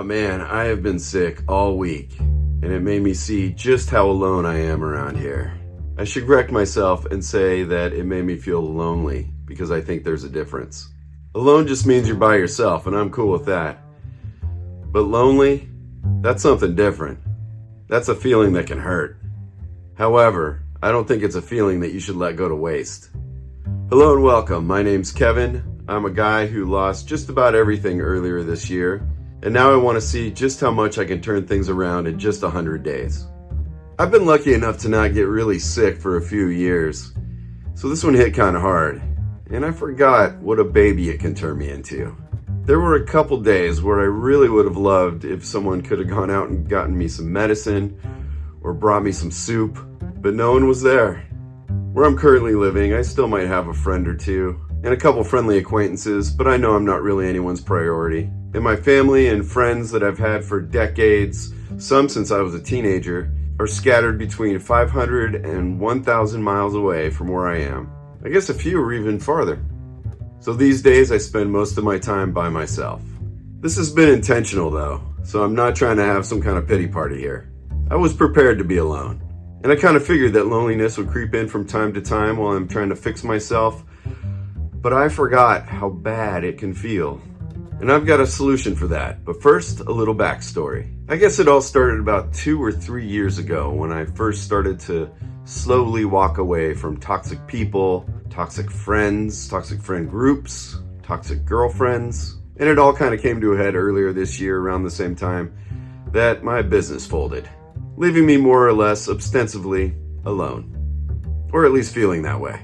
Oh man, I have been sick all week, and it made me see just how alone I am around here. I should correct myself and say that it made me feel lonely, because I think there's a difference. Alone just means you're by yourself, and I'm cool with that. But lonely? That's something different. That's a feeling that can hurt. However, I don't think it's a feeling that you should let go to waste. Hello and welcome. My name's Kevin. I'm a guy who lost just about everything earlier this year, and now I want to see just how much I can turn things around in just 100 days. I've been lucky enough to not get really sick for a few years, so this one hit kind of hard, and I forgot what a baby it can turn me into. There were a couple days where I really would have loved if someone could have gone out and gotten me some medicine or brought me some soup, but no one was there. Where I'm currently living, I still might have a friend or two and a couple friendly acquaintances, but I know I'm not really anyone's priority. And my family and friends that I've had for decades, some since I was a teenager, are scattered between 500 and 1,000 miles away from where I am. I guess a few are even farther. So these days I spend most of my time by myself. This has been intentional though, so I'm not trying to have some kind of pity party here. I was prepared to be alone. And I kind of figured that loneliness would creep in from time to time while I'm trying to fix myself, but I forgot how bad it can feel. And I've got a solution for that. But first, a little backstory. I guess it all started about 2 or 3 years ago when I first started to slowly walk away from toxic people, toxic friends, toxic friend groups, toxic girlfriends. And it all kind of came to a head earlier this year around the same time that my business folded, leaving me more or less ostensibly alone. Or at least feeling that way.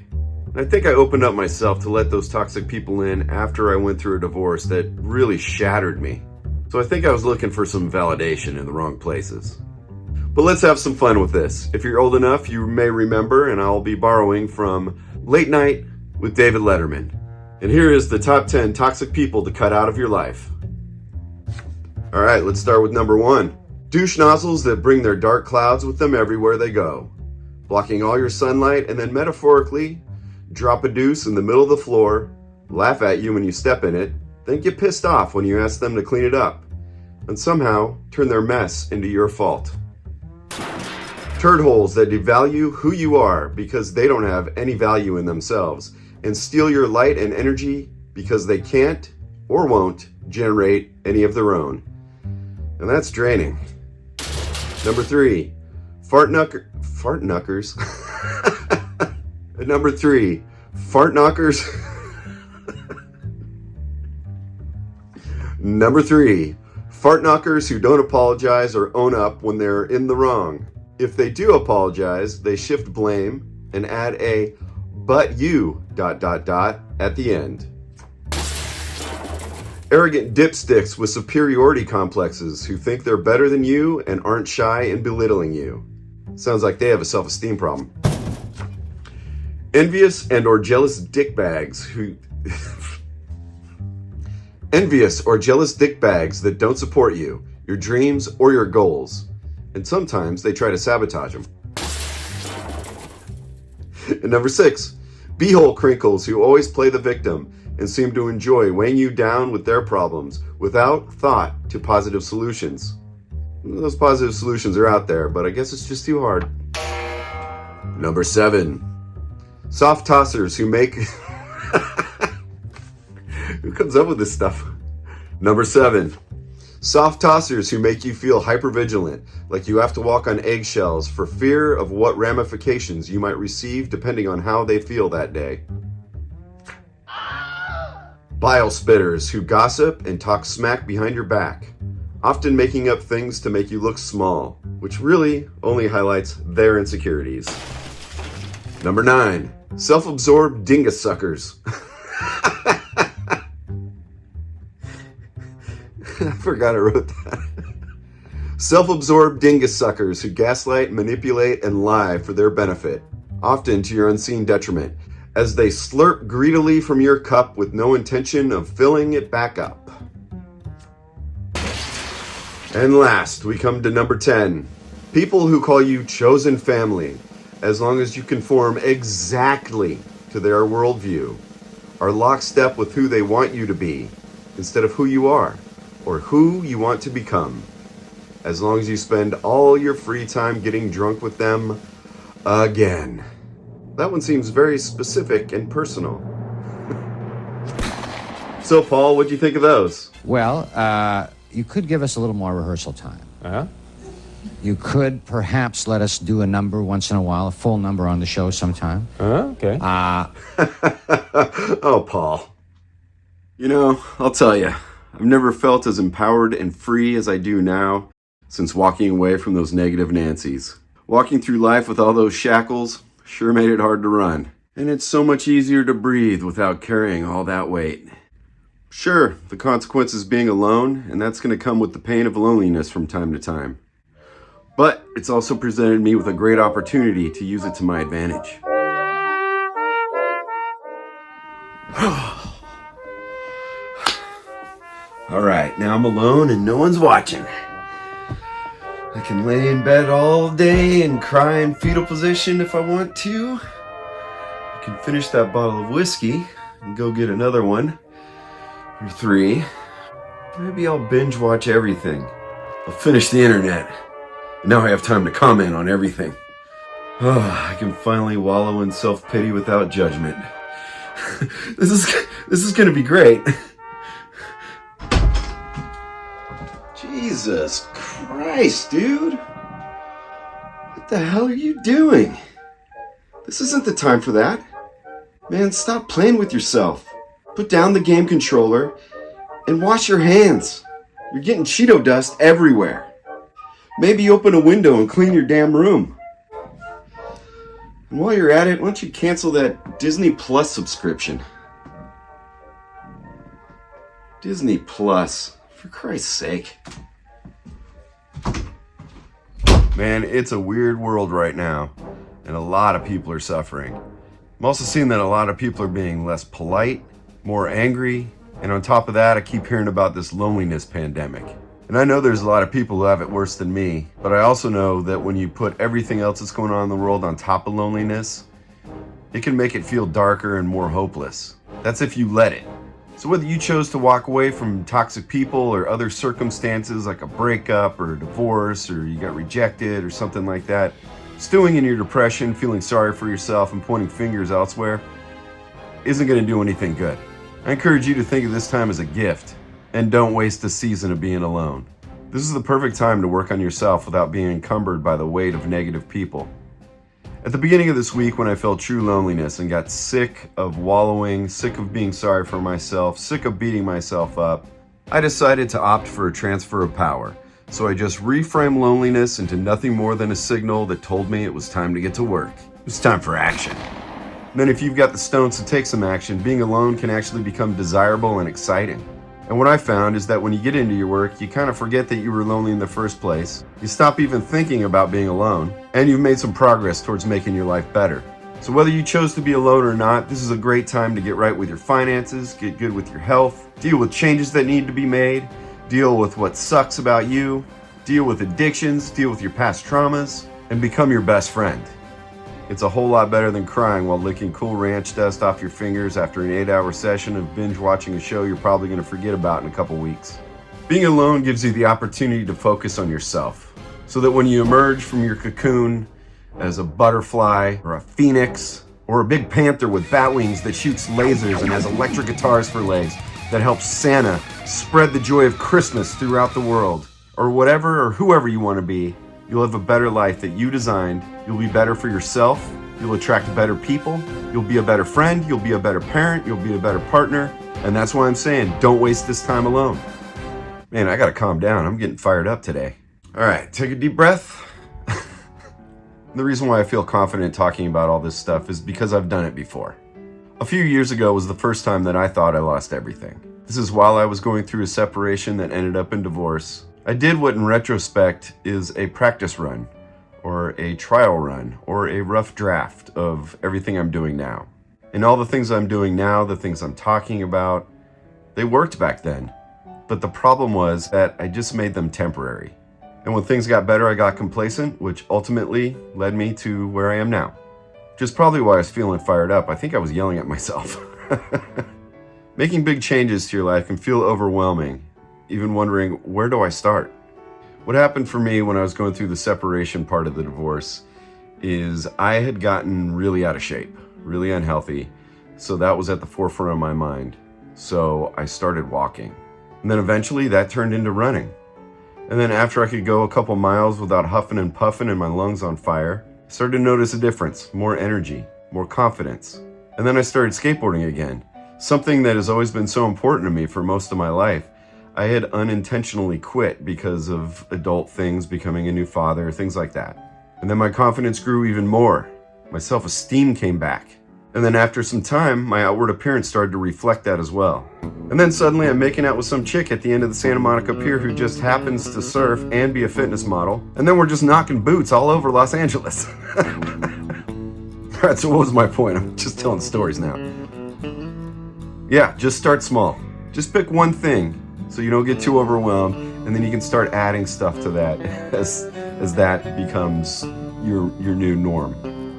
I think I opened up myself to let those toxic people in after I went through a divorce that really shattered me. So I think I was looking for some validation in the wrong places. But let's have some fun with this. If you're old enough, you may remember, and I'll be borrowing from Late Night with David Letterman. And here is the top 10 toxic people to cut out of your life. All right, let's start with number 1. Douche nozzles that bring their dark clouds with them everywhere they go, blocking all your sunlight, and then metaphorically drop a deuce in the middle of the floor, laugh at you when you step in it, then get pissed off when you ask them to clean it up, and somehow turn their mess into your fault. Turd holes that devalue who you are because they don't have any value in themselves, and steal your light and energy because they can't or won't generate any of their own. And that's draining. Number 3, fart knockers. Number 3, fart knockers. Number 3, fart knockers who don't apologize or own up when they're in the wrong. If they do apologize, they shift blame and add a "but you ... at the end. Arrogant dipsticks with superiority complexes who think they're better than you and aren't shy in belittling you. Sounds like they have a self-esteem problem. Envious and or jealous dickbags that don't support you, your dreams, or your goals. And sometimes they try to sabotage them. And number 6, beehole crinkles who always play the victim and seem to enjoy weighing you down with their problems without thought to positive solutions. Those positive solutions are out there, but I guess it's just too hard. Number 7, soft tossers who make... Who comes up with this stuff? Number 7, soft tossers who make you feel hypervigilant, like you have to walk on eggshells for fear of what ramifications you might receive depending on how they feel that day. Bile spitters who gossip and talk smack behind your back, often making up things to make you look small, which really only highlights their insecurities. Number 9, self-absorbed dingus suckers. I forgot I wrote that. Self-absorbed dingus suckers who gaslight, manipulate, and lie for their benefit, often to your unseen detriment, as they slurp greedily from your cup with no intention of filling it back up. And last, we come to number 10. People who call you chosen family, as long as you conform exactly to their worldview, are lockstep with who they want you to be, instead of who you are. or who you want to become, as long as you spend all your free time getting drunk with them again. That one seems very specific and personal. So, Paul, what'd you think of those? Well, you could give us a little more rehearsal time. Uh-huh. You could perhaps let us do a number once in a while, a full number on the show sometime. Okay. Oh, Paul. You know, I'll tell you, I've never felt as empowered and free as I do now since walking away from those negative Nancys. Walking through life with all those shackles sure made it hard to run. And it's so much easier to breathe without carrying all that weight. Sure, the consequence is being alone, and that's going to come with the pain of loneliness from time to time. But it's also presented me with a great opportunity to use it to my advantage. All right, now I'm alone and no one's watching. I can lay in bed all day and cry in fetal position if I want to. I can finish that bottle of whiskey and go get another one or 3. Maybe I'll binge watch everything. I'll finish the internet. And now I have time to comment on everything. Oh, I can finally wallow in self-pity without judgment. This is gonna be great. Jesus Christ, dude. What the hell are you doing? This isn't the time for that. Man, stop playing with yourself. Put down the game controller and wash your hands. You're getting Cheeto dust everywhere. Maybe open a window and clean your damn room. And while you're at it, why don't you cancel that Disney Plus subscription? Disney Plus, for Christ's sake. Man, it's a weird world right now, and a lot of people are suffering. I'm also seeing that a lot of people are being less polite, more angry, and on top of that, I keep hearing about this loneliness pandemic. And I know there's a lot of people who have it worse than me, but I also know that when you put everything else that's going on in the world on top of loneliness, it can make it feel darker and more hopeless. That's if you let it. So whether you chose to walk away from toxic people or other circumstances like a breakup or a divorce or you got rejected or something like that, stewing in your depression, feeling sorry for yourself and pointing fingers elsewhere isn't going to do anything good. I encourage you to think of this time as a gift and don't waste a season of being alone. This is the perfect time to work on yourself without being encumbered by the weight of negative people. At the beginning of this week, when I felt true loneliness and got sick of wallowing, sick of being sorry for myself, sick of beating myself up, I decided to opt for a transfer of power. So I just reframed loneliness into nothing more than a signal that told me it was time to get to work. It was time for action. And then if you've got the stones to take some action, being alone can actually become desirable and exciting. And what I found is that when you get into your work, you kind of forget that you were lonely in the first place. You stop even thinking about being alone, and you've made some progress towards making your life better. So whether you chose to be alone or not, this is a great time to get right with your finances, get good with your health, deal with changes that need to be made, deal with what sucks about you, deal with addictions, deal with your past traumas, and become your best friend. It's a whole lot better than crying while licking Cool Ranch dust off your fingers after an 8-hour session of binge watching a show you're probably going to forget about in a couple weeks. Being alone gives you the opportunity to focus on yourself, so that when you emerge from your cocoon as a butterfly or a phoenix or a big panther with bat wings that shoots lasers and has electric guitars for legs that helps Santa spread the joy of Christmas throughout the world, or whatever or whoever you want to be, you'll have a better life that you designed. You'll be better for yourself. You'll attract better people. You'll be a better friend. You'll be a better parent. You'll be a better partner. And that's why I'm saying, don't waste this time alone. Man, I gotta calm down. I'm getting fired up today. All right, take a deep breath. The reason why I feel confident talking about all this stuff is because I've done it before. A few years ago was the first time that I thought I lost everything. This is while I was going through a separation that ended up in divorce. I did what in retrospect is a practice run, or a trial run, or a rough draft of everything I'm doing now. And all the things I'm doing now, the things I'm talking about, they worked back then. But the problem was that I just made them temporary. And when things got better, I got complacent, which ultimately led me to where I am now. Which is probably why I was feeling fired up. I think I was yelling at myself. Making big changes to your life can feel overwhelming. even wondering, where do I start? What happened for me when I was going through the separation part of the divorce is I had gotten really out of shape, really unhealthy. So that was at the forefront of my mind. So I started walking. And then eventually that turned into running. And then after I could go a couple miles without huffing and puffing and my lungs on fire, I started to notice a difference, more energy, more confidence. And then I started skateboarding again, something that has always been so important to me for most of my life. I had unintentionally quit because of adult things, becoming a new father, things like that. And then my confidence grew even more. My self-esteem came back. And then after some time, my outward appearance started to reflect that as well. And then suddenly I'm making out with some chick at the end of the Santa Monica Pier who just happens to surf and be a fitness model. And then we're just knocking boots all over Los Angeles. Alright, so what was my point? I'm just telling stories now. Yeah, just start small. Just pick one thing so you don't get too overwhelmed, and then you can start adding stuff to that as that becomes your new norm.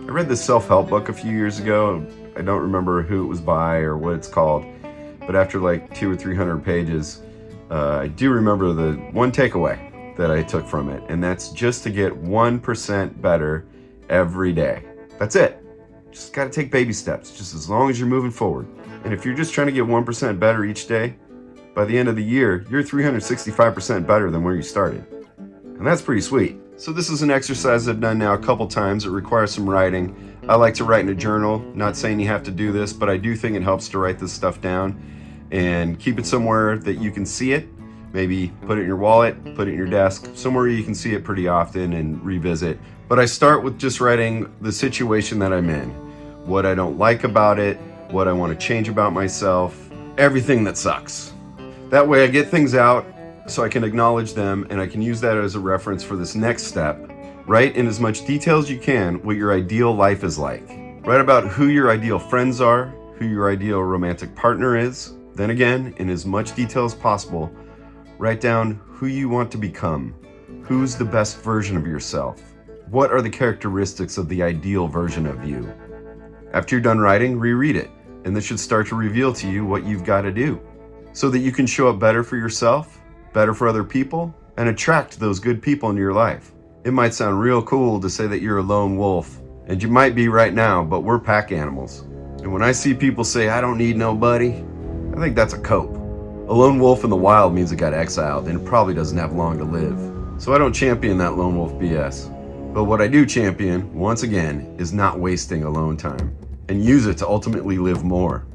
I read this self-help book a few years ago. I don't remember who it was by or what it's called, but after like 200 or 300 pages, I do remember the one takeaway that I took from it, and that's just to get 1% better every day. That's it. Just got to take baby steps, just as long as you're moving forward. And if you're just trying to get 1% better each day, by the end of the year, you're 365% better than where you started. And that's pretty sweet. So this is an exercise I've done now a couple times. It requires some writing. I like to write in a journal. Not saying you have to do this, but I do think it helps to write this stuff down and keep it somewhere that you can see it. Maybe put it in your wallet, put it in your desk, somewhere you can see it pretty often and revisit. But I start with just writing the situation that I'm in, what I don't like about it, what I want to change about myself, everything that sucks. That way I get things out so I can acknowledge them, and I can use that as a reference for this next step. Write in as much detail as you can what your ideal life is like. Write about who your ideal friends are, who your ideal romantic partner is. Then again, in as much detail as possible, write down who you want to become. Who's the best version of yourself? What are the characteristics of the ideal version of you? After you're done writing, reread it, and this should start to reveal to you what you've got to do so that you can show up better for yourself, better for other people, and attract those good people into your life. It might sound real cool to say that you're a lone wolf, and you might be right now, but we're pack animals. And when I see people say, I don't need nobody, I think that's a cope. A lone wolf in the wild means it got exiled, and it probably doesn't have long to live. So I don't champion that lone wolf BS. But what I do champion, once again, is not wasting alone time, and use it to ultimately live more.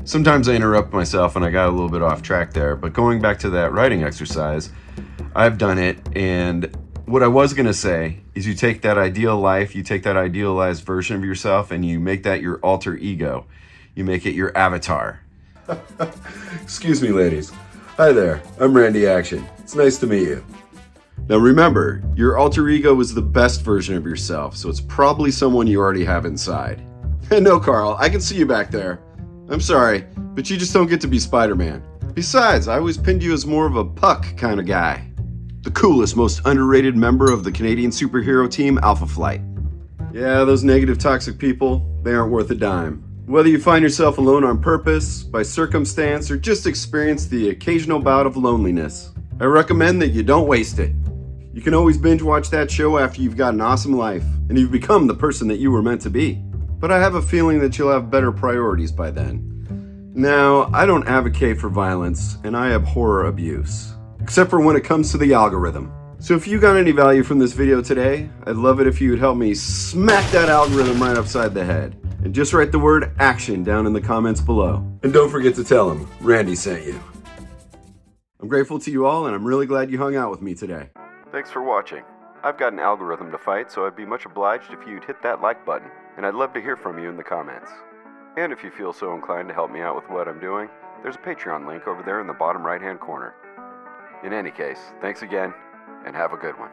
Sometimes I interrupt myself and I got a little bit off track there, but going back to that writing exercise, I've done it, and what I was going to say is you take that ideal life, you take that idealized version of yourself, and you make that your alter ego. You make it your avatar. Excuse me, ladies. Hi there, I'm Randy Action. It's nice to meet you. Now remember, your alter ego is the best version of yourself, so it's probably someone you already have inside. No, Carl, I can see you back there. I'm sorry, but you just don't get to be Spider-Man. Besides, I always pinned you as more of a Puck kind of guy. The coolest, most underrated member of the Canadian superhero team, Alpha Flight. Yeah, those negative, toxic people, they aren't worth a dime. Whether you find yourself alone on purpose, by circumstance, or just experience the occasional bout of loneliness, I recommend that you don't waste it. You can always binge watch that show after you've got an awesome life, and you've become the person that you were meant to be. But I have a feeling that you'll have better priorities by then. Now, I don't advocate for violence, and I abhor abuse. Except for when it comes to the algorithm. So if you got any value from this video today, I'd love it if you would help me smack that algorithm right upside the head. And just write the word action down in the comments below. And don't forget to tell them Randy sent you. I'm grateful to you all, and I'm really glad you hung out with me today. Thanks for watching. I've got an algorithm to fight, so I'd be much obliged if you'd hit that like button. And I'd love to hear from you in the comments. And if you feel so inclined to help me out with what I'm doing, there's a Patreon link over there in the bottom right-hand corner. In any case, thanks again, and have a good one.